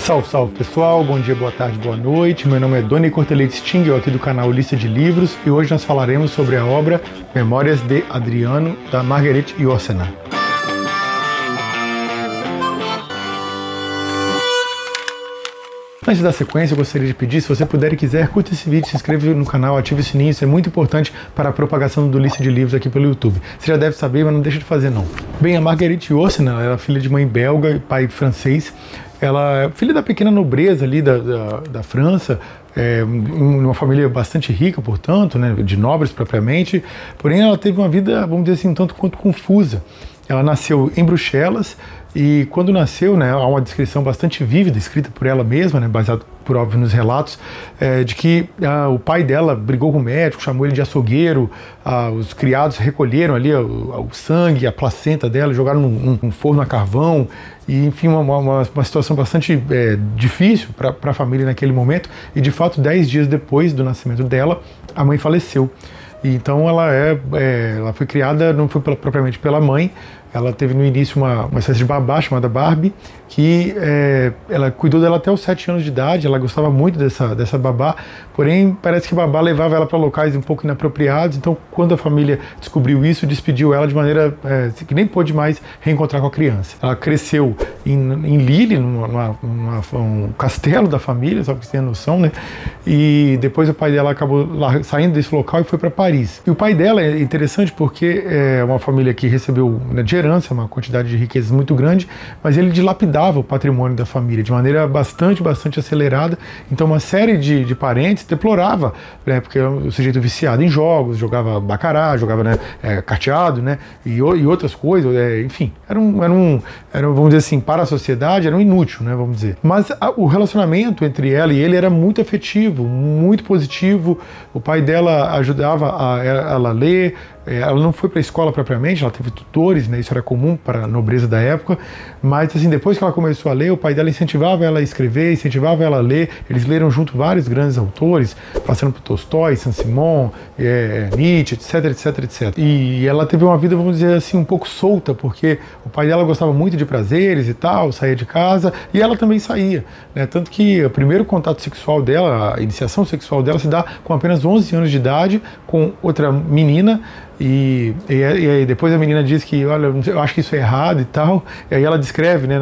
Salve, salve pessoal, bom dia, boa tarde, boa noite. Meu nome é Doni Cortelete Stingel, aqui do canal Lista de Livros, e hoje nós falaremos sobre a obra Memórias de Adriano, da Marguerite Yourcenar. Antes da sequência, eu gostaria de pedir, se você puder e quiser, curta esse vídeo, se inscreva no canal, ative o sininho, isso é muito importante para a propagação do Lista de Livros aqui pelo YouTube. Você já deve saber, mas não deixa de fazer não. Bem, a Marguerite Yourcenar, ela é filha de mãe belga e pai francês. Ela é filha da pequena nobreza ali da França, uma família bastante rica, portanto, né, de nobres propriamente, porém ela teve uma vida, vamos dizer assim, um tanto quanto confusa. Ela nasceu em Bruxelas e quando nasceu, né, há uma descrição bastante vívida, escrita por ela mesma, né, baseado por óbvio nos relatos, de que o pai dela brigou com o médico, chamou ele de açougueiro, os criados recolheram ali o sangue, a placenta dela, jogaram num forno a carvão, e enfim, uma situação bastante difícil para a família naquele momento, e de fato 10 dias depois do nascimento dela, a mãe faleceu. E então ela foi criada, não foi propriamente pela mãe, ela teve no início uma espécie de babá chamada Barbie, que ela cuidou dela até os 7 anos de idade, ela gostava muito dessa babá, porém parece que a babá levava ela para locais um pouco inapropriados, então quando a família descobriu isso, despediu ela de maneira que nem pôde mais reencontrar com a criança. Ela cresceu em Lille, um castelo da família, só para você ter noção, né? E depois o pai dela acabou saindo desse local e foi para Paris. E o pai dela é interessante porque é uma família que recebeu, né, de herança uma quantidade de riquezas muito grande, mas ele dilapidava o patrimônio da família de maneira bastante acelerada. Então uma série de parentes deplorava, né, porque o sujeito viciado em jogos, jogava baccarat, jogava, né, carteado, né, e outras coisas, enfim, era vamos dizer assim, para a sociedade era um inútil, né, vamos dizer. Mas o relacionamento entre ela e ele era muito afetivo, muito positivo. O pai dela ajudava ela a ler. Ela não foi para a escola propriamente, ela teve tutores, né, isso era comum para a nobreza da época, mas assim, depois que ela começou a ler, o pai dela incentivava ela a escrever, incentivava ela a ler. Eles leram junto vários grandes autores, passando por Tolstói, Saint-Simon, Nietzsche, etc. E ela teve uma vida, vamos dizer assim, um pouco solta, porque o pai dela gostava muito de prazeres e tal, saía de casa, e ela também saía, né, tanto que o primeiro contato sexual dela, a iniciação sexual dela se dá com apenas 11 anos de idade, com outra menina. E aí depois a menina diz que, olha, eu acho que isso é errado e tal, e aí ela descreve, né,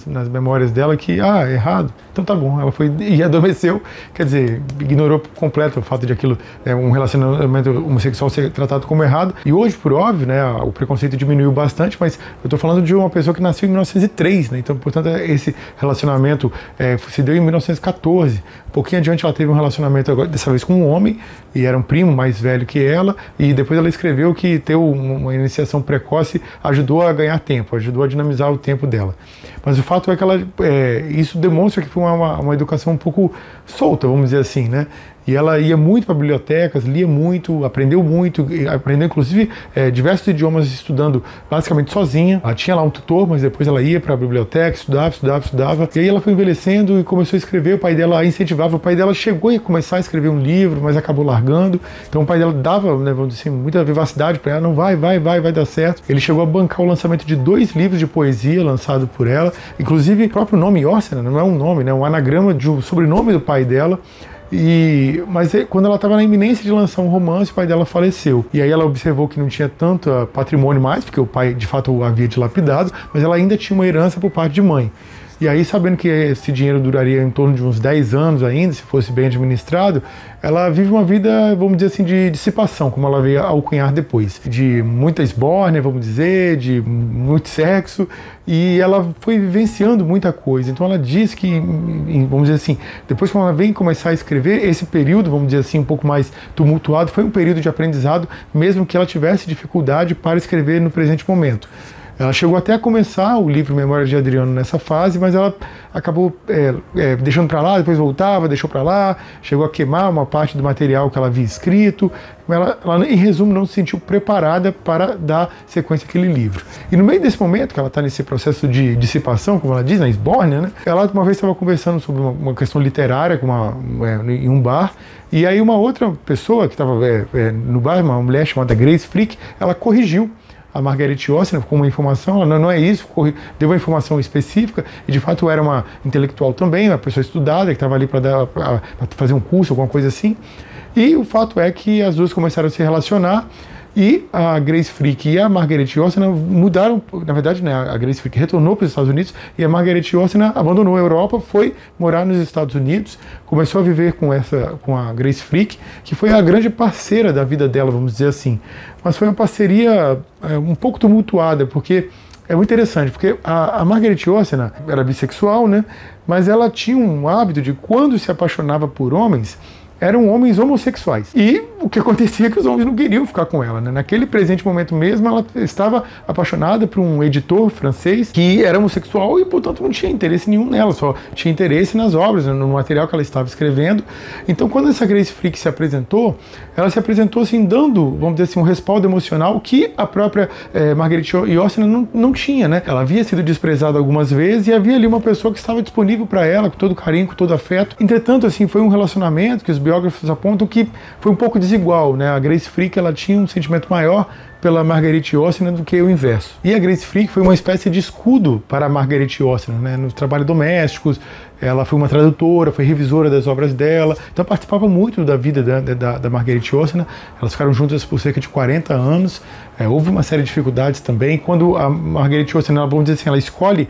nas memórias dela que, é errado, então tá bom, ela foi e adormeceu, quer dizer, ignorou por completo o fato de aquilo, um relacionamento homossexual ser tratado como errado. E hoje, por óbvio, né, o preconceito diminuiu bastante, mas eu tô falando de uma pessoa que nasceu em 1903, né, então, portanto, esse relacionamento se deu em 1914. Um pouquinho adiante ela teve um relacionamento, agora, dessa vez com um homem, e era um primo mais velho que ela, e depois ela escreveu que ter uma iniciação precoce ajudou a ganhar tempo, ajudou a dinamizar o tempo dela. Mas o fato é que isso demonstra que foi uma educação um pouco solta, vamos dizer assim, né? E ela ia muito para bibliotecas, lia muito, aprendeu inclusive diversos idiomas estudando basicamente sozinha. Ela tinha lá um tutor, mas depois ela ia para a biblioteca, estudava. E aí ela foi envelhecendo e começou a escrever. O pai dela a incentivava, o pai dela chegou a começar a escrever um livro, mas acabou largando. Então o pai dela dava, né, vamos dizer assim, muita vivacidade para ela, não vai dar certo. Ele chegou a bancar o lançamento de 2 livros de poesia lançado por ela, inclusive o próprio nome Yourcenar, não é um nome, né, um anagrama de um sobrenome do pai dela. Mas quando ela estava na iminência de lançar um romance, o pai dela faleceu. E aí ela observou que não tinha tanto patrimônio mais, porque o pai de fato o havia dilapidado, mas ela ainda tinha uma herança por parte de mãe. E aí, sabendo que esse dinheiro duraria em torno de uns 10 anos ainda, se fosse bem administrado, ela vive uma vida, vamos dizer assim, de dissipação, como ela veio a alcunhar depois. De muita esbórnia, vamos dizer, de muito sexo, e ela foi vivenciando muita coisa. Então ela diz que, vamos dizer assim, depois que ela vem começar a escrever, esse período, vamos dizer assim, um pouco mais tumultuado, foi um período de aprendizado, mesmo que ela tivesse dificuldade para escrever no presente momento. Ela chegou até a começar o livro Memórias de Adriano nessa fase, mas ela acabou deixando para lá, depois voltava, deixou para lá, chegou a queimar uma parte do material que ela havia escrito. Ela, em resumo, não se sentiu preparada para dar sequência àquele livro. E no meio desse momento, que ela está nesse processo de dissipação, como ela diz, na esbórnia, né, ela uma vez estava conversando sobre uma questão literária em um bar, e aí uma outra pessoa que estava no bar, uma mulher chamada Grace Frick, ela corrigiu a Marguerite Yourcenar com uma informação, ela não é isso, deu uma informação específica, e de fato era uma intelectual também, uma pessoa estudada, que estava ali para fazer um curso, alguma coisa assim. E o fato é que as duas começaram a se relacionar, e a Grace Frick e a Marguerite Yourcenar mudaram, na verdade, né, a Grace Frick retornou para os Estados Unidos e a Marguerite Yourcenar abandonou a Europa, foi morar nos Estados Unidos, começou a viver com a Grace Frick, que foi a grande parceira da vida dela, vamos dizer assim. Mas foi uma parceria um pouco tumultuada, porque é muito interessante, porque a Marguerite Yourcenar era bissexual, né, mas ela tinha um hábito de, quando se apaixonava por homens, eram homens homossexuais. E o que acontecia é que os homens não queriam ficar com ela, né? Naquele presente momento mesmo, ela estava apaixonada por um editor francês que era homossexual e, portanto, não tinha interesse nenhum nela, só tinha interesse nas obras, no material que ela estava escrevendo. Então, quando essa Grace Frick se apresentou, ela se apresentou assim, dando, vamos dizer assim, um respaldo emocional que a própria Marguerite Yourcenar não tinha, né? Ela havia sido desprezada algumas vezes e havia ali uma pessoa que estava disponível para ela, com todo carinho, com todo afeto. Entretanto, assim, foi um relacionamento que os biógrafos apontam que foi um pouco desigual, né? A Grace Frick, ela tinha um sentimento maior pela Marguerite Yourcenar do que o inverso. E a Grace Frick foi uma espécie de escudo para a Marguerite Yourcenar, né? Nos trabalhos domésticos, ela foi uma tradutora, foi revisora das obras dela, então participava muito da vida da Marguerite Yourcenar. Elas ficaram juntas por cerca de 40 anos, houve uma série de dificuldades também. Quando a Marguerite Yourcenar, vamos dizer assim, ela escolhe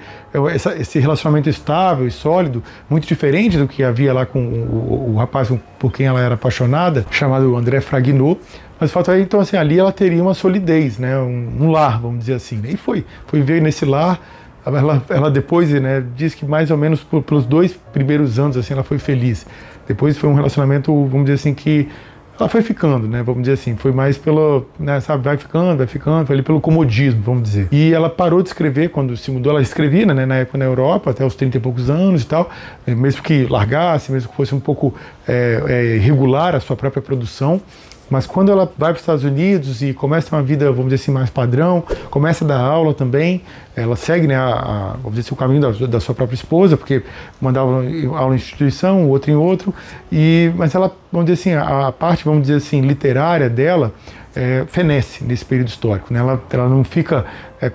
esse relacionamento estável e sólido, muito diferente do que havia lá com o rapaz por quem ela era apaixonada, chamado André Fraguinot. Mas o fato é, então, assim, ali ela teria uma solidez, né, um lar, vamos dizer assim, né? E foi ver nesse lar. Ela depois, né, diz que mais ou menos pelos 2 primeiros anos assim, ela foi feliz. Depois foi um relacionamento, vamos dizer assim, que ela foi ficando, né, vamos dizer assim, foi mais pelo, né, sabe, vai ficando, foi ali pelo comodismo, vamos dizer. E ela parou de escrever quando se mudou, ela escrevia, né, na época na Europa, até os 30 e poucos anos e tal, mesmo que largasse, mesmo que fosse um pouco irregular a sua própria produção. Mas quando ela vai para os Estados Unidos e começa uma vida, vamos dizer assim, mais padrão, começa a dar aula também, ela segue, né, vamos dizer assim, o caminho da sua própria esposa, porque mandava aula em instituição, outra em outro, mas ela, vamos dizer assim, a parte, vamos dizer assim, literária dela, fenece nesse período histórico, né? Ela não fica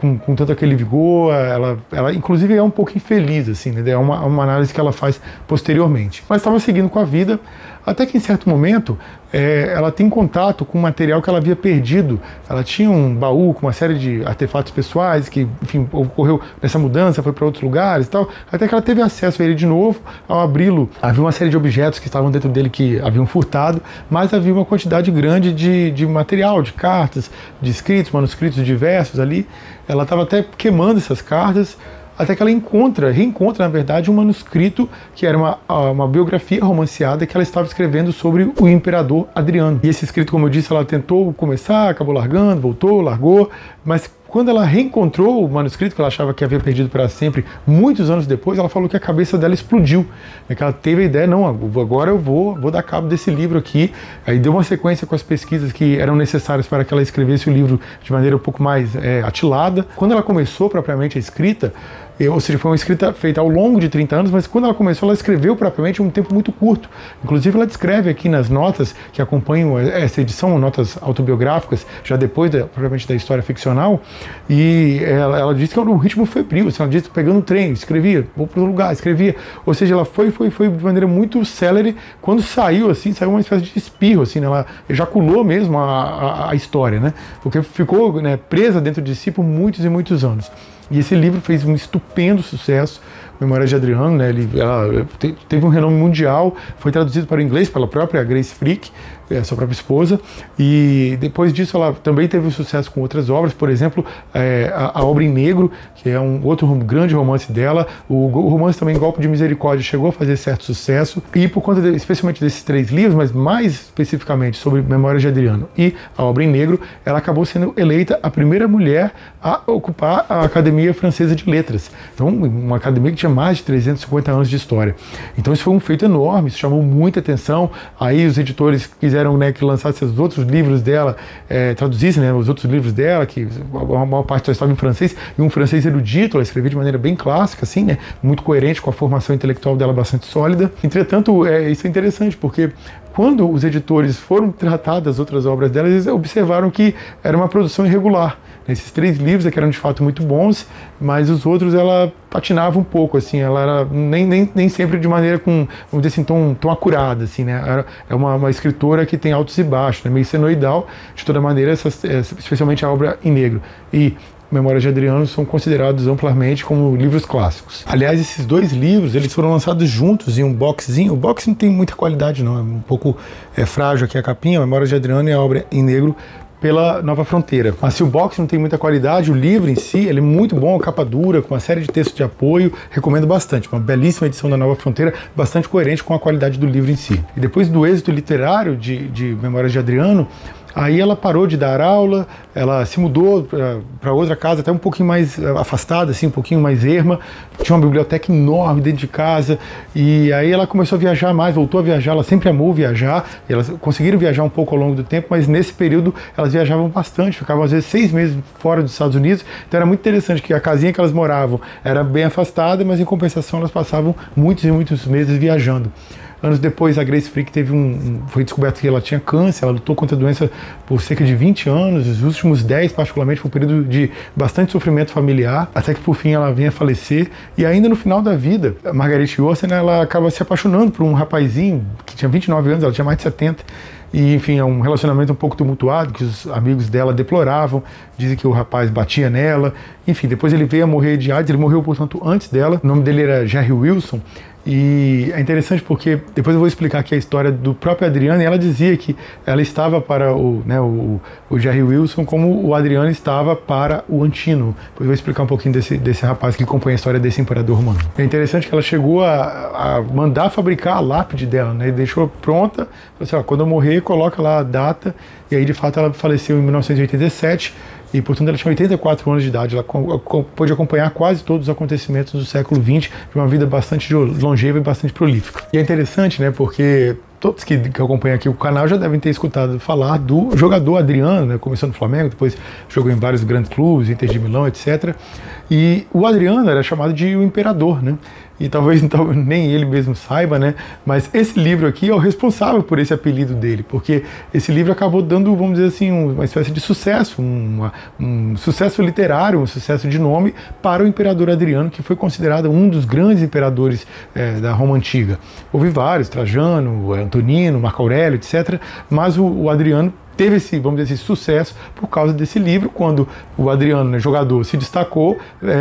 com tanto aquele vigor, ela inclusive é um pouco infeliz, assim, né? É uma análise que ela faz posteriormente. Mas estava seguindo com a vida, até que em certo momento ela tem contato com um material que ela havia perdido. Ela tinha um baú com uma série de artefatos pessoais que, enfim, ocorreu nessa mudança, foi para outros lugares e tal, até que ela teve acesso a ele de novo. Ao abri-lo, havia uma série de objetos que estavam dentro dele que haviam furtado, mas havia uma quantidade grande de material, de cartas, de escritos, manuscritos diversos ali. Ela estava até queimando essas cartas, até que ela reencontra, na verdade, um manuscrito que era uma biografia romanceada que ela estava escrevendo sobre o imperador Adriano. E esse escrito, como eu disse, ela tentou começar, acabou largando, voltou, largou, mas quando ela reencontrou o manuscrito que ela achava que havia perdido para sempre, muitos anos depois, ela falou que a cabeça dela explodiu, que ela teve a ideia, não, agora eu vou dar cabo desse livro aqui. Aí deu uma sequência com as pesquisas que eram necessárias para que ela escrevesse o livro de maneira um pouco mais atilada. Quando ela começou propriamente a escrita, ou seja, foi uma escrita feita ao longo de 30 anos, mas quando ela começou, ela escreveu propriamente em um tempo muito curto. Inclusive, ela descreve aqui nas notas que acompanham essa edição, notas autobiográficas, já depois, propriamente, da história ficcional, e ela disse que o ritmo febril, assim, ela disse pegando o trem, escrevia, vou para o lugar, escrevia. Ou seja, ela foi de maneira muito célere. Quando saiu uma espécie de espirro, assim, né? Ela ejaculou mesmo a história, né? Porque ficou, né, presa dentro de si por muitos e muitos anos. E esse livro fez um estupendo sucesso, Memórias de Adriano, né? Ela teve um renome mundial, foi traduzido para o inglês pela própria Grace Frick, sua própria esposa, e depois disso ela também teve sucesso com outras obras, por exemplo, a Obra em Negro, que é um outro grande romance dela. O romance também Golpe de Misericórdia chegou a fazer certo sucesso, e por conta especialmente desses 3 livros, mas mais especificamente sobre Memórias de Adriano e a Obra em Negro, ela acabou sendo eleita a primeira mulher a ocupar a Academia Francesa de Letras. Então, uma academia que tinha mais de 350 anos de história. Então isso foi um feito enorme, isso chamou muita atenção. Aí os editores quiseram quiseram, né, que lançasse os outros livros dela, traduzissem, né, os outros livros dela, que a maior parte só estava em francês, e um francês erudito, ela escrevia de maneira bem clássica, assim, né, muito coerente com a formação intelectual dela bastante sólida. Entretanto, isso é interessante, porque quando os editores foram tratar das outras obras dela, eles observaram que era uma produção irregular. Esses 3 livros que eram de fato muito bons, mas os outros ela patinava um pouco, assim, ela era nem sempre de maneira com, vamos dizer assim, tão acurada, assim, né? É uma escritora que tem altos e baixos, né? Meio senoidal, de toda maneira, especialmente a obra em negro. E Memórias de Adriano são considerados amplamente como livros clássicos. Aliás, esses 2 livros, eles foram lançados juntos em um boxzinho. O box não tem muita qualidade, não, é um pouco frágil aqui a capinha. Memórias de Adriano e a obra em negro pela Nova Fronteira. Mas se o box não tem muita qualidade, o livro em si, ele é muito bom, capa dura, com uma série de textos de apoio, recomendo bastante. Uma belíssima edição da Nova Fronteira, bastante coerente com a qualidade do livro em si. E depois do êxito literário de Memórias de Adriano, aí ela parou de dar aula, ela se mudou para outra casa, até um pouquinho mais afastada, assim, um pouquinho mais erma. Tinha uma biblioteca enorme dentro de casa, e aí ela começou a viajar mais, voltou a viajar, ela sempre amou viajar, e elas conseguiram viajar um pouco ao longo do tempo, mas nesse período elas viajavam bastante, ficavam às vezes 6 meses fora dos Estados Unidos, então era muito interessante que a casinha que elas moravam era bem afastada, mas em compensação elas passavam muitos e muitos meses viajando. Anos depois, a Grace Frick foi descoberto que ela tinha câncer, ela lutou contra a doença por cerca de 20 anos, os últimos 10 particularmente foi um período de bastante sofrimento familiar, até que por fim ela vinha a falecer, e ainda no final da vida, a Margaret Orsen, ela acaba se apaixonando por um rapazinho que tinha 29 anos, ela tinha mais de 70, e enfim, é um relacionamento um pouco tumultuado, que os amigos dela deploravam, dizem que o rapaz batia nela, enfim, depois ele veio a morrer de AIDS, ele morreu, portanto, antes dela, o nome dele era Jerry Wilson. E é interessante porque depois eu vou explicar aqui a história do próprio Adriano, e ela dizia que ela estava para o Jerry Wilson como o Adriano estava para o Antino. Depois eu vou explicar um pouquinho desse rapaz que acompanha a história desse imperador romano. É interessante que ela chegou a mandar fabricar a lápide dela, né? E deixou pronta, falou assim, ó, quando eu morrer, coloca lá a data, e aí de fato ela faleceu em 1987, e portanto ela tinha 84 anos de idade, ela pôde acompanhar quase todos os acontecimentos do século XX, de uma vida bastante longeva e bastante prolífica. E é interessante, né, porque todos que acompanham aqui o canal já devem ter escutado falar do jogador Adriano, né, começou no Flamengo, depois jogou em vários grandes clubes, Inter de Milão, etc. E o Adriano era chamado de o Imperador, né? E talvez nem ele mesmo saiba, né? Mas esse livro aqui é o responsável por esse apelido dele, porque esse livro acabou dando, vamos dizer assim, uma espécie de sucesso, um sucesso literário, um sucesso de nome para o imperador Adriano, que foi considerado um dos grandes imperadores da Roma Antiga. Houve vários, Trajano, Antonino, Marco Aurélio, etc. Mas o Adriano teve esse, vamos dizer, esse sucesso por causa desse livro. Quando o Adriano, né, jogador, se destacou,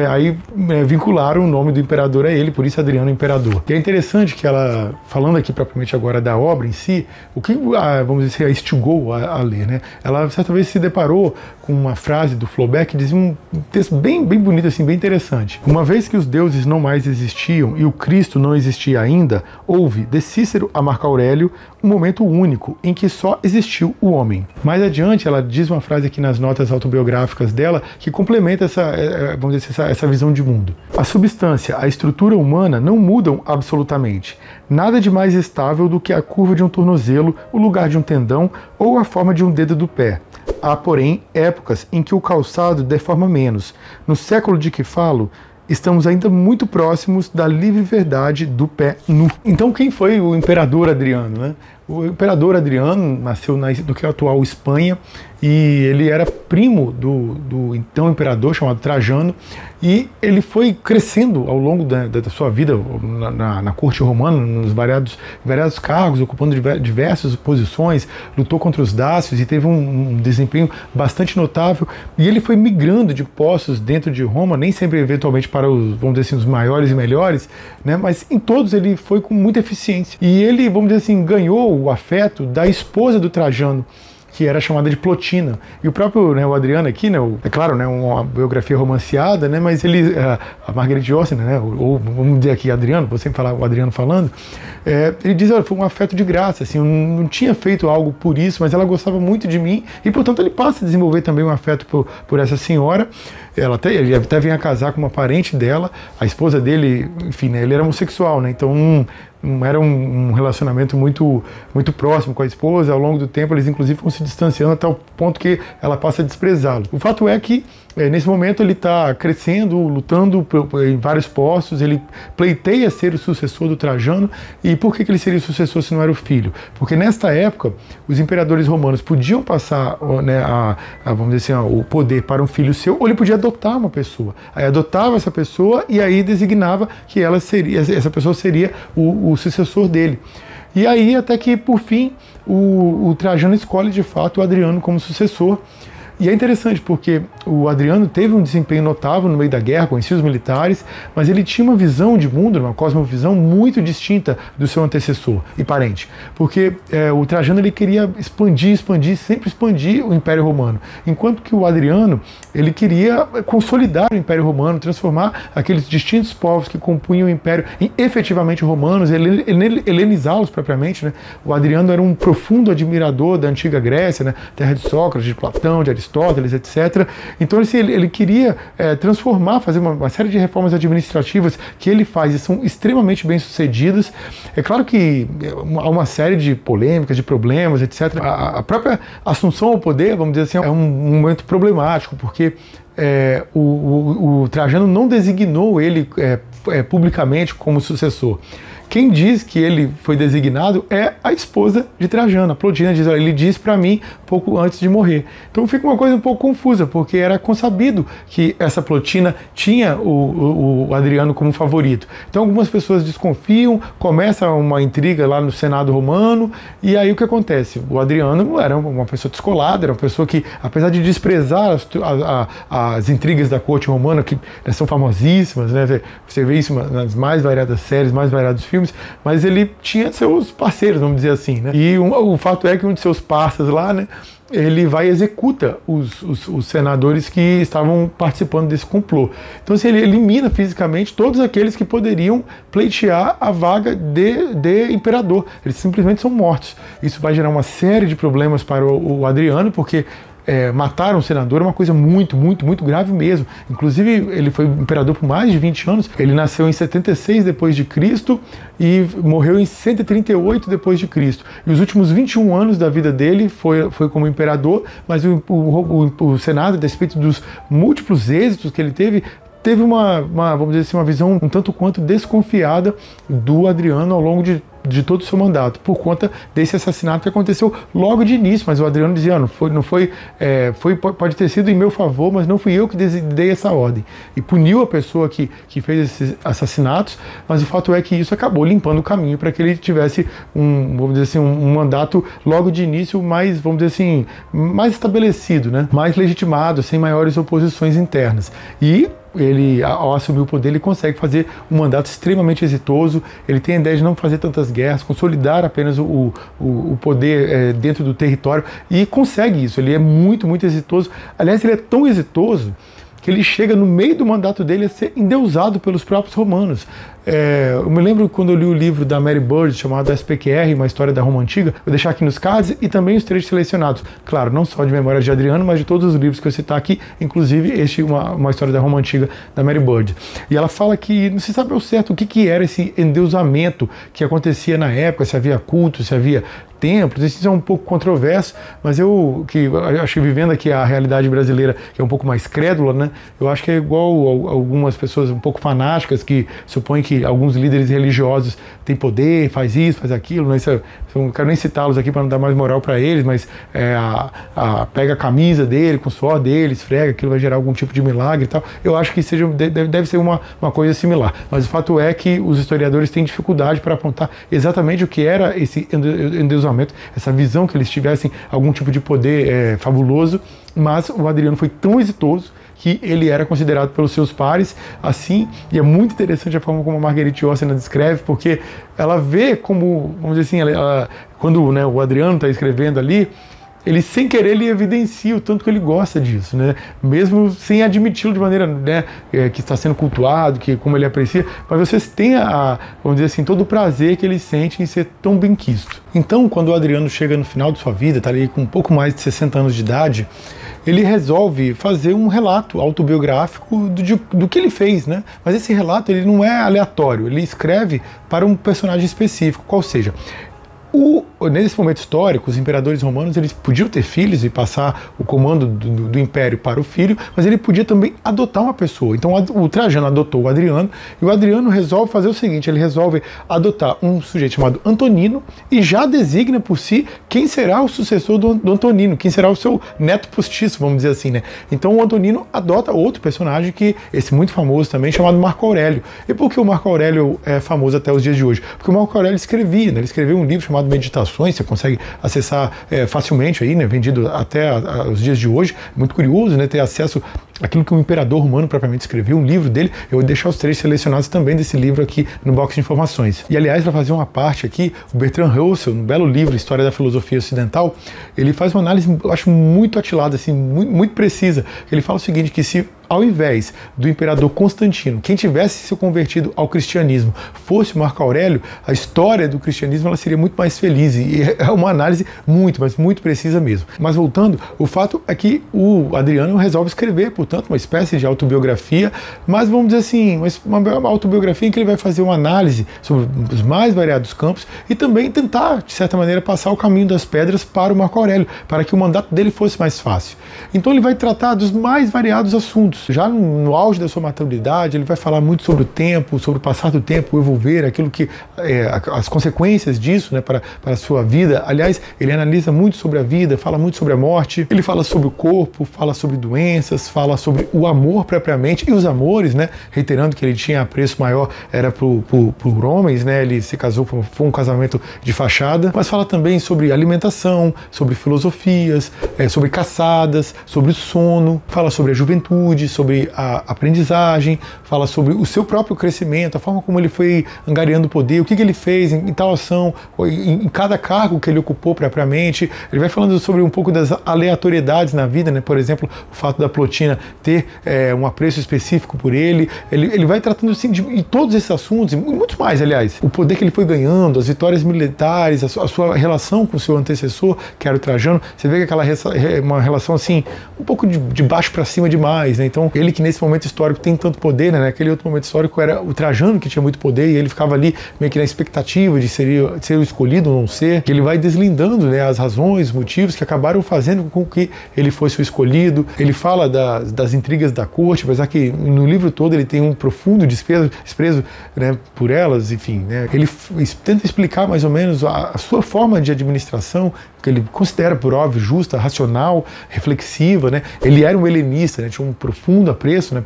aí vincularam o nome do imperador a ele, por isso Adriano Imperador. E é interessante que ela, falando aqui propriamente agora da obra em si, o que, vamos dizer, a instigou a ler, né? Ela certa vez se deparou com uma frase do Flaubert que dizia um texto bem bonito, assim, bem interessante. Uma vez que os deuses não mais existiam e o Cristo não existia ainda, houve, de Cícero a Marco Aurélio, um momento único em que só existiu o homem. Mais adiante, ela diz uma frase aqui nas notas autobiográficas dela que complementa vamos dizer, essa visão de mundo. A substância, a estrutura humana não mudam absolutamente. Nada de mais estável do que a curva de um tornozelo, o lugar de um tendão ou a forma de um dedo do pé. Há, porém, épocas em que o calçado deforma menos. No século de que falo, estamos ainda muito próximos da livre verdade do pé nu. Então, quem foi o imperador Adriano, né? O imperador Adriano nasceu do que é a atual Espanha, e ele era primo do então imperador chamado Trajano, e ele foi crescendo ao longo da sua vida na corte romana, nos variados cargos, ocupando diversas posições, lutou contra os dácios e teve um desempenho bastante notável, e ele foi migrando de postos dentro de Roma, nem sempre eventualmente para os, vamos dizer assim, os maiores e melhores, né, mas em todos ele foi com muita eficiência, e ele, vamos dizer assim, ganhou o afeto da esposa do Trajano, que era chamada de Plotina. E o próprio, né, o Adriano aqui, né, é claro, né, uma biografia romanceada, né, mas ele, a Margaret Orsen, né, ou vamos dizer aqui Adriano, vou sempre falar o Adriano falando, ele diz, olha, foi um afeto de graça, assim, eu não tinha feito algo por isso, mas ela gostava muito de mim, e portanto ele passa a desenvolver também um afeto por essa senhora, ele até vem a casar com uma parente dela, a esposa dele, enfim, né, ele era homossexual, né, então não era um relacionamento muito próximo com a esposa. Ao longo do tempo eles inclusive vão se distanciando até o ponto que ela passa a desprezá-lo. O fato é que nesse momento ele está crescendo, lutando em vários postos, ele pleiteia ser o sucessor do Trajano. E por que ele seria o sucessor se não era o filho? Porque nesta época os imperadores romanos podiam passar, né, vamos dizer assim, o poder para um filho seu, ou ele podia adotar uma pessoa. Aí adotava essa pessoa e aí designava que essa pessoa seria o sucessor dele. E aí até que por fim o Trajano escolhe de fato o Adriano como sucessor. E é interessante porque o Adriano teve um desempenho notável no meio da guerra, conhecia os militares, mas ele tinha uma visão de mundo, uma cosmovisão muito distinta do seu antecessor e parente. Porque o Trajano ele queria sempre expandir o Império Romano, enquanto que o Adriano ele queria consolidar o Império Romano, transformar aqueles distintos povos que compunham o Império em efetivamente romanos, helenizá-los propriamente, né? O Adriano era um profundo admirador da antiga Grécia, né? Terra de Sócrates, de Platão, de Aristóteles, etc. Então ele queria transformar, fazer uma série de reformas administrativas que ele faz e são extremamente bem sucedidas. É claro que há uma série de polêmicas, de problemas, etc. A própria assunção ao poder, vamos dizer assim, é um momento problemático, porque o Trajano não designou ele publicamente como sucessor. Quem diz que ele foi designado é a esposa de Trajano, a Plotina. Diz, olha, ele disse para mim pouco antes de morrer. Então fica uma coisa um pouco confusa, porque era consabido que essa Plotina tinha o Adriano como favorito. Então algumas pessoas desconfiam, começa uma intriga lá no Senado romano, e aí o que acontece? O Adriano era uma pessoa descolada, era uma pessoa que, apesar de desprezar as intrigas da corte romana, que são famosíssimas, né? Você vê isso nas mais variadas séries, mais variados filmes, mas ele tinha seus parceiros, vamos dizer assim, né? E o fato é que um de seus parceiros lá, né, ele vai e executa os senadores que estavam participando desse complô. Então, assim, ele elimina fisicamente todos aqueles que poderiam pleitear a vaga de imperador. Eles simplesmente são mortos. Isso vai gerar uma série de problemas para o Adriano, porque matar um senador é uma coisa muito grave mesmo. Inclusive, ele foi imperador por mais de 20 anos. Ele nasceu em 76 depois de Cristo e morreu em 138 depois de Cristo. E os últimos 21 anos da vida dele foi como imperador, mas o Senado, a despeito dos múltiplos êxitos que ele teve vamos dizer assim, uma visão um tanto quanto desconfiada do Adriano ao longo de todo o seu mandato, por conta desse assassinato que aconteceu logo de início. Mas o Adriano dizia, pode ter sido em meu favor, mas não fui eu que dei essa ordem. E puniu a pessoa que fez esses assassinatos, mas o fato é que isso acabou limpando o caminho para que ele tivesse vamos dizer assim, um mandato logo de início mais, vamos dizer assim, mais estabelecido, né? Mais legitimado, sem maiores oposições internas. E ele, ao assumir o poder, ele consegue fazer um mandato extremamente exitoso. Ele tem a ideia de não fazer tantas guerras, consolidar apenas o poder dentro do território, e consegue isso. Ele é muito exitoso. Aliás, ele é tão exitoso que ele chega no meio do mandato dele a ser endeusado pelos próprios romanos. Eu me lembro quando eu li o livro da Mary Bird, chamado SPQR, uma história da Roma Antiga. Vou deixar aqui nos cards e também os trechos selecionados. Claro, não só de Memórias de Adriano, mas de todos os livros que eu citar aqui, inclusive uma história da Roma Antiga, da Mary Bird. E ela fala que não se sabe ao certo o que era esse endeusamento que acontecia na época, se havia culto, se havia templos. Isso é um pouco controverso, mas eu acho que vivendo aqui a realidade brasileira, que é um pouco mais crédula, né? Eu acho que é igual algumas pessoas um pouco fanáticas que supõem que alguns líderes religiosos têm poder, faz isso, faz aquilo, né? Não quero nem citá-los aqui para não dar mais moral para eles, mas pega a camisa dele, com o suor dele, esfrega, aquilo vai gerar algum tipo de milagre e tal. Eu acho que deve ser uma coisa similar. Mas o fato é que os historiadores têm dificuldade para apontar exatamente o que era esse endeusamento, essa visão que eles tivessem algum tipo de poder fabuloso. Mas o Adriano foi tão exitoso que ele era considerado pelos seus pares assim, e é muito interessante a forma como a Marguerite Yourcenar descreve, porque ela vê como, vamos dizer assim, quando, né, o Adriano está escrevendo ali, ele sem querer ele evidencia o tanto que ele gosta disso, né? Mesmo sem admiti-lo de maneira, né, que está sendo cultuado, que como ele aprecia, mas vocês têm vamos dizer assim, todo o prazer que ele sente em ser tão benquisto. Então, quando o Adriano chega no final de sua vida, está ali com um pouco mais de 60 anos de idade, ele resolve fazer um relato autobiográfico do que ele fez, né? Mas esse relato ele não é aleatório, ele escreve para um personagem específico, qual seja. Nesse momento histórico, os imperadores romanos eles podiam ter filhos e passar o comando do império para o filho, mas ele podia também adotar uma pessoa. Então o Trajano adotou o Adriano, e o Adriano resolve fazer o seguinte, ele resolve adotar um sujeito chamado Antonino e já designa por si quem será o sucessor do Antonino, quem será o seu neto postiço, vamos dizer assim, né? Então o Antonino adota outro personagem, esse muito famoso também, chamado Marco Aurélio. E por que o Marco Aurélio é famoso até os dias de hoje? Porque o Marco Aurélio escrevia, né? Ele escreveu um livro chamado Meditações, você consegue acessar facilmente aí, né, vendido até os dias de hoje. Muito curioso, né, ter acesso àquilo que o imperador romano propriamente escreveu, um livro dele. Eu vou deixar os trechos selecionados também desse livro aqui no box de informações. E aliás, para fazer uma parte aqui, o Bertrand Russell, no belo livro História da Filosofia Ocidental, ele faz uma análise, eu acho, muito atilada, assim, muito precisa. Ele fala o seguinte, que se ao invés do imperador Constantino, quem tivesse se convertido ao cristianismo fosse Marco Aurélio, a história do cristianismo ela seria muito mais feliz, e é uma análise mas muito precisa mesmo. Mas voltando, o fato é que o Adriano resolve escrever, portanto, uma espécie de autobiografia, mas vamos dizer assim, uma autobiografia em que ele vai fazer uma análise sobre os mais variados campos e também tentar, de certa maneira, passar o caminho das pedras para o Marco Aurélio, para que o mandato dele fosse mais fácil. Então ele vai tratar dos mais variados assuntos. Já no auge da sua maturidade, ele vai falar muito sobre o tempo, sobre o passar do tempo, o evolver, aquilo que as consequências disso, né, para a sua vida. Aliás, ele analisa muito sobre a vida, fala muito sobre a morte, ele fala sobre o corpo, fala sobre doenças, fala sobre o amor propriamente, e os amores, né, reiterando que ele tinha apreço maior, era por homens, né, ele se casou, foi um casamento de fachada, mas fala também sobre alimentação, sobre filosofias, sobre caçadas, sobre o sono, fala sobre a juventude, sobre a aprendizagem, fala sobre o seu próprio crescimento, a forma como ele foi angariando poder, o que ele fez em tal ação, em cada cargo que ele ocupou propriamente. Ele vai falando sobre um pouco das aleatoriedades na vida, né? Por exemplo, o fato da Plotina ter um apreço específico por ele. Ele vai tratando assim de todos esses assuntos, e muitos mais, aliás. O poder que ele foi ganhando, as vitórias militares, a sua relação com o seu antecessor, que era o Trajano. Você vê que uma relação assim, um pouco de baixo para cima demais, né? Então, ele que nesse momento histórico tem tanto poder, né? Naquele outro momento histórico era o Trajano que tinha muito poder, e ele ficava ali meio que na expectativa de ser o escolhido ou não ser, que ele vai deslindando, né, as razões, os motivos que acabaram fazendo com que ele fosse o escolhido. Ele fala das intrigas da corte, apesar que no livro todo ele tem um profundo desprezo, né, por elas, enfim, né? Ele tenta explicar mais ou menos a sua forma de administração, que ele considera, por óbvio, justa, racional, reflexiva, né? Ele era um helenista, né? Tinha um profundo apreço, né,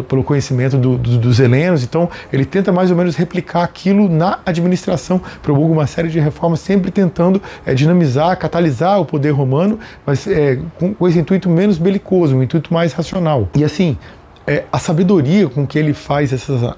pelo conhecimento dos helenos, então ele tenta mais ou menos replicar aquilo na administração, promulga uma série de reformas, sempre tentando dinamizar, catalisar o poder romano, mas com esse intuito menos belicoso, um intuito mais racional. E assim, a sabedoria com que ele faz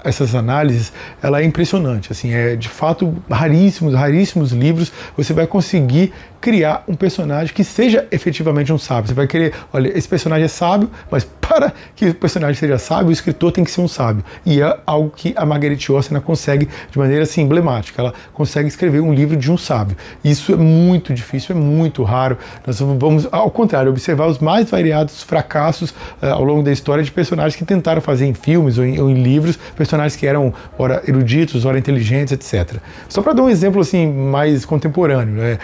essas análises, ela é impressionante. Assim, de fato, raríssimos livros você vai conseguir criar um personagem que seja efetivamente um sábio. Você vai querer, olha, esse personagem é sábio, mas para que o personagem seja sábio, o escritor tem que ser um sábio. E é algo que a Marguerite Yourcenar consegue de maneira assim, emblemática. Ela consegue escrever um livro de um sábio. Isso é muito difícil, é muito raro. Nós vamos, ao contrário, observar os mais variados fracassos ao longo da história de personagens que tentaram fazer em filmes ou em livros, personagens que eram ora eruditos, ora inteligentes, etc. Só para dar um exemplo assim mais contemporâneo, né?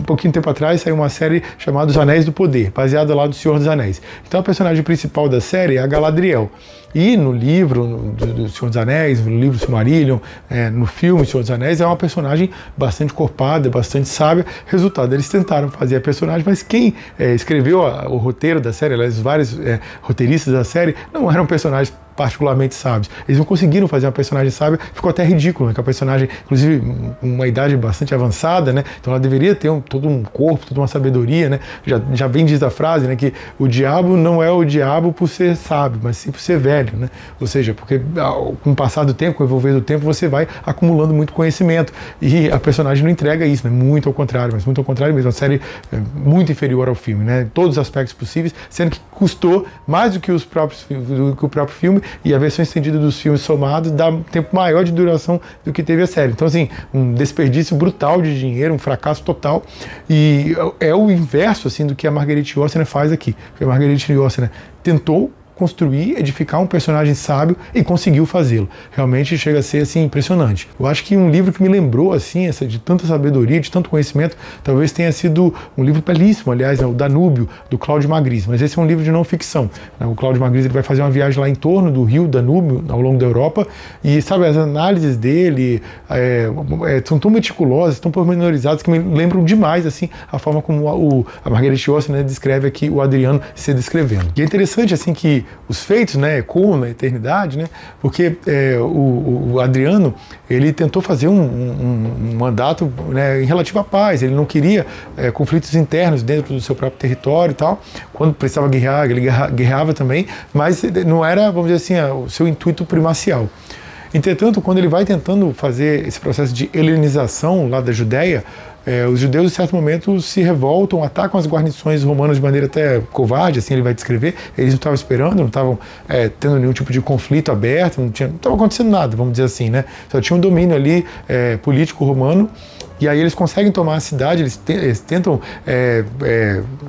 Pouquinho tempo atrás saiu uma série chamada Os Anéis do Poder, baseada lá do Senhor dos Anéis. Então a personagem principal da série é a Galadriel. E no livro do Senhor dos Anéis, no livro Silmarillion, no filme Senhor dos Anéis, é uma personagem bastante corpada, bastante sábia. Resultado, eles tentaram fazer a personagem, mas quem escreveu o roteiro da série, aliás, vários roteiristas da série, não eram personagens particularmente sábios. Eles não conseguiram fazer uma personagem sábia, ficou até ridículo, né? Que a personagem, inclusive, uma idade bastante avançada, né? Então ela deveria ter todo um corpo, toda uma sabedoria, né? Já bem diz a frase, né? Que o diabo não é o diabo por ser sábio, mas sim por ser velho, né? Ou seja, porque com o passar do tempo, com o envolver do tempo, você vai acumulando muito conhecimento. E a personagem não entrega isso, né? Muito ao contrário, mas muito ao contrário mesmo. Uma série muito inferior ao filme, né? Em todos os aspectos possíveis, sendo que custou mais do que o próprio filme, e a versão estendida dos filmes somados dá um tempo maior de duração do que teve a série. Então, assim, um desperdício brutal de dinheiro, um fracasso total, e é o inverso, assim, do que a Marguerite Yourcenar faz aqui. Porque a Marguerite Yourcenar tentou construir, edificar um personagem sábio e conseguiu fazê-lo. Realmente chega a ser assim impressionante. Eu acho que um livro que me lembrou assim, de tanta sabedoria, de tanto conhecimento, talvez tenha sido um livro belíssimo, aliás, o Danúbio, do Claudio Magris, mas esse é um livro de não ficção. O Claudio Magris ele vai fazer uma viagem lá em torno do rio Danúbio, ao longo da Europa, e sabe, as análises dele são tão meticulosas, tão pormenorizadas, que me lembram demais assim a forma como a Marguerite Yourcenar, né, descreve aqui o Adriano se descrevendo. E é interessante assim que os feitos, né, ecoam na eternidade, né, porque o Adriano, ele tentou fazer um mandato, né, em relativa paz. Ele não queria conflitos internos dentro do seu próprio território e tal. Quando precisava guerrear, ele guerreava também, mas não era, vamos dizer assim, o seu intuito primacial. Entretanto, quando ele vai tentando fazer esse processo de helenização lá da Judéia, os judeus, em certo momento, se revoltam, atacam as guarnições romanas de maneira até covarde, assim ele vai descrever. Eles não estavam esperando, não estavam tendo nenhum tipo de conflito aberto, não estava acontecendo nada, vamos dizer assim, né? Só tinha um domínio ali político romano. E aí eles conseguem tomar a cidade, eles tentam,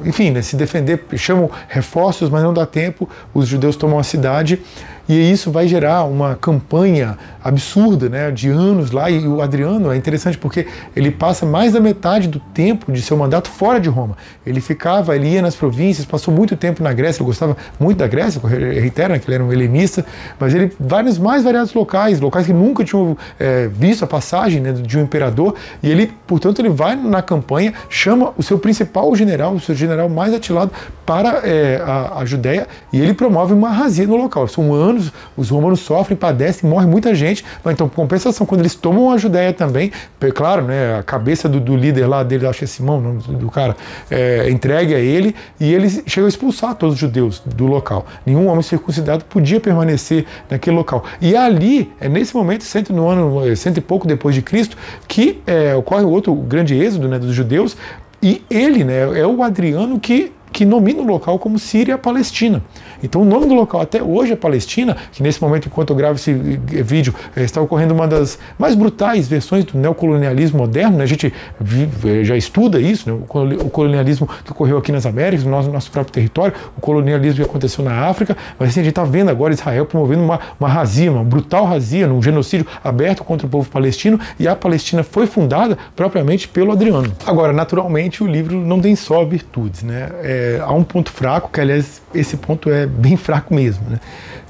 enfim, né, se defender, chamam reforços, mas não dá tempo, os judeus tomam a cidade, e isso vai gerar uma campanha absurda, né, de anos lá. E o Adriano é interessante porque ele passa mais da metade do tempo de seu mandato fora de Roma. Ele ia nas províncias, passou muito tempo na Grécia, ele gostava muito da Grécia, reitero, né, que ele era um helenista, mas ele vai nos mais variados locais que nunca tinham visto a passagem, né, de um imperador, e ele, portanto, ele vai na campanha, chama o seu principal general, o seu general mais atilado para a Judéia, e ele promove uma razia no local. São anos, os romanos sofrem, padecem, morre muita gente, mas então, por compensação, quando eles tomam a Judéia também, claro, né, a cabeça do líder lá dele, acho que é Simão, o nome do cara, entregue a ele, e eles chegam a expulsar todos os judeus do local. Nenhum homem circuncidado podia permanecer naquele local. E ali, nesse momento, no ano 100 e pouco depois de Cristo, que ocorre outro grande êxodo, né, dos judeus, e ele, né, é o Adriano que nomina o local como Síria-Palestina. Então o nome do local até hoje é Palestina, que nesse momento, enquanto eu gravo esse vídeo, está ocorrendo uma das mais brutais versões do neocolonialismo moderno, né? A gente já estuda isso, né? O colonialismo que ocorreu aqui nas Américas, no nosso próprio território, o colonialismo que aconteceu na África, mas assim, a gente está vendo agora Israel promovendo uma razia, uma brutal razia, um genocídio aberto contra o povo palestino, e a Palestina foi fundada propriamente pelo Adriano. Agora, naturalmente, o livro não tem só virtudes, né? Há um ponto fraco, que aliás esse ponto é bem fraco mesmo, né?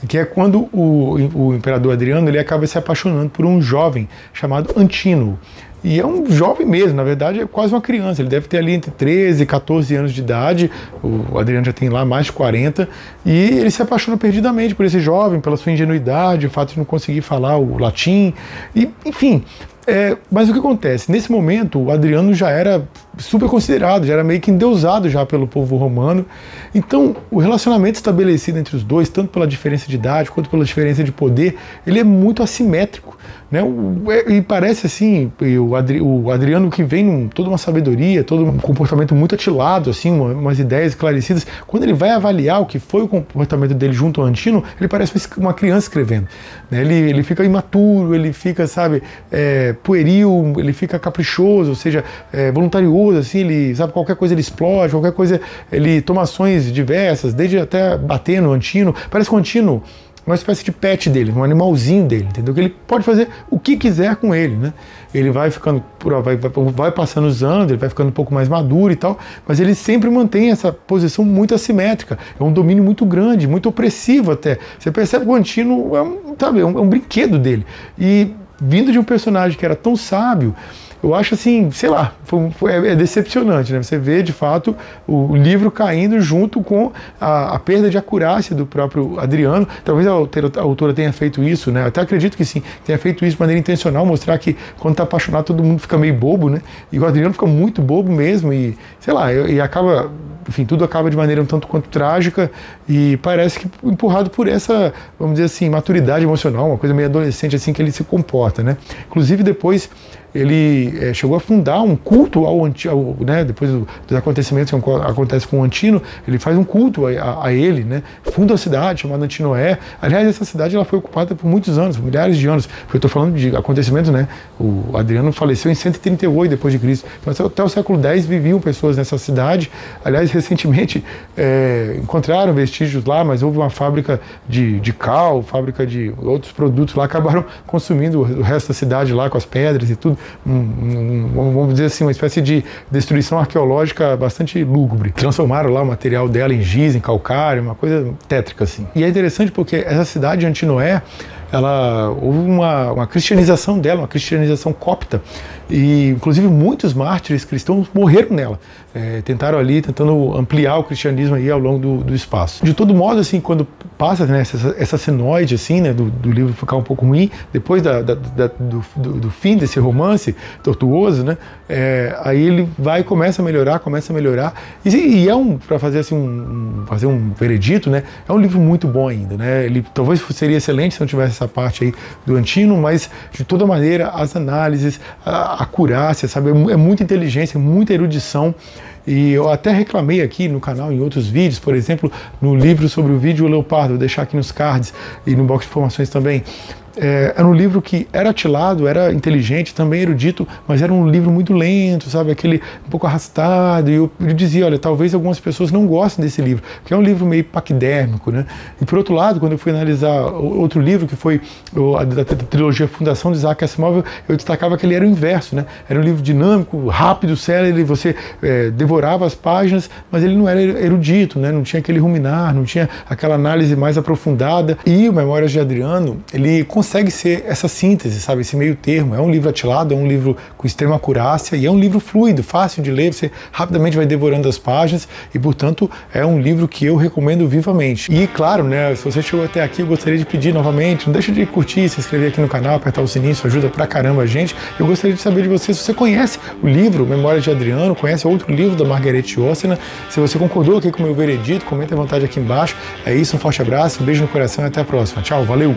Que é quando o imperador Adriano ele acaba se apaixonando por um jovem chamado Antino. E é um jovem mesmo, na verdade é quase uma criança, ele deve ter ali entre 13 e 14 anos de idade, o Adriano já tem lá mais de 40, e ele se apaixona perdidamente por esse jovem, pela sua ingenuidade, o fato de não conseguir falar o latim, e enfim. Mas o que acontece? Nesse momento, o Adriano já era super considerado, já era meio que endeusado já pelo povo romano. Então, o relacionamento estabelecido entre os dois, tanto pela diferença de idade quanto pela diferença de poder, ele é muito assimétrico, né? E parece assim, o Adriano que vem com toda uma sabedoria, todo um comportamento muito atilado, assim, umas ideias esclarecidas, quando ele vai avaliar o que foi o comportamento dele junto ao Antino, ele parece uma criança escrevendo, né? Ele fica imaturo, ele fica, sabe, pueril, ele fica caprichoso, ou seja, voluntarioso, assim, ele, sabe, qualquer coisa ele explode, qualquer coisa ele toma ações diversas, desde até bater no Antino. Parece que o Antino uma espécie de pet dele, um animalzinho dele, entendeu? Que ele pode fazer o que quiser com ele, né? Ele vai ficando, vai passando os anos, ele vai ficando um pouco mais maduro e tal, mas ele sempre mantém essa posição muito assimétrica. É um domínio muito grande, muito opressivo até. Você percebe que o Antino é um brinquedo dele. E vindo de um personagem que era tão sábio, eu acho assim, sei lá, é decepcionante, né? Você vê de fato o livro caindo junto com a perda de acurácia do próprio Adriano. Talvez a autora tenha feito isso, né? Eu até acredito que sim, tenha feito isso de maneira intencional, mostrar que quando tá apaixonado todo mundo fica meio bobo, né? E o Adriano fica muito bobo mesmo e, sei lá, e acaba, enfim, tudo acaba de maneira um tanto quanto trágica e parece que empurrado por essa, vamos dizer assim, maturidade emocional, uma coisa meio adolescente assim que ele se comporta, né? Inclusive depois ele chegou a fundar um culto ao Antino, né? Depois dos acontecimentos que acontece com o Antino, ele faz um culto a ele, né? Funda uma cidade chamada Antinoé. Aliás, essa cidade ela foi ocupada por muitos anos, por milhares de anos. Eu estou falando de acontecimentos, né? O Adriano faleceu em 138 depois de Cristo. Então, até o século X viviam pessoas nessa cidade. Aliás, recentemente encontraram vestígios lá, mas houve uma fábrica de cal, fábrica de outros produtos lá, acabaram consumindo o resto da cidade lá com as pedras e tudo. Vamos dizer assim, uma espécie de destruição arqueológica bastante lúgubre. Transformaram lá o material dela em giz, em calcário, uma coisa tétrica assim. E é interessante porque essa cidade de Antinoé, houve uma cristianização dela, uma cristianização copta, e inclusive muitos mártires cristãos morreram nela, tentaram ali, tentando ampliar o cristianismo aí ao longo do espaço. De todo modo, assim, quando passa, né, essa senoide assim, né, do livro ficar um pouco ruim, depois do fim desse romance tortuoso, né, aí ele começa a melhorar, e para fazer assim fazer um veredito, né, é um livro muito bom ainda, né, ele talvez seria excelente se não tivesse essa parte aí do Antino, mas de toda maneira as análises, a acurácia, sabe, é muita inteligência, muita erudição. E eu até reclamei aqui no canal em outros vídeos, por exemplo, no livro sobre o vídeo Leopardo, vou deixar aqui nos cards e no box de informações também. Era um livro que era atilado, era inteligente, também erudito, mas era um livro muito lento, sabe, aquele um pouco arrastado, e eu dizia, olha, talvez algumas pessoas não gostem desse livro, porque é um livro meio paquidérmico, né? E por outro lado, quando eu fui analisar outro livro, que foi da trilogia Fundação de Isaac Asimov, eu destacava que ele era o inverso, né? Era um livro dinâmico, rápido, célere, você devorava as páginas, mas ele não era erudito, né? Não tinha aquele ruminar, não tinha aquela análise mais aprofundada, e o Memórias de Adriano, ele consegue ser essa síntese, sabe, esse meio termo. É um livro atilado, é um livro com extrema acurácia e é um livro fluido, fácil de ler, você rapidamente vai devorando as páginas e, portanto, é um livro que eu recomendo vivamente. E, claro, né, se você chegou até aqui, eu gostaria de pedir novamente, não deixa de curtir, se inscrever aqui no canal, apertar o sininho, isso ajuda pra caramba a gente. Eu gostaria de saber de você se você conhece o livro Memórias de Adriano, conhece outro livro da Margarete Yourcenar, se você concordou aqui com o meu veredito, comenta à vontade aqui embaixo. É isso, um forte abraço, um beijo no coração e até a próxima. Tchau, valeu!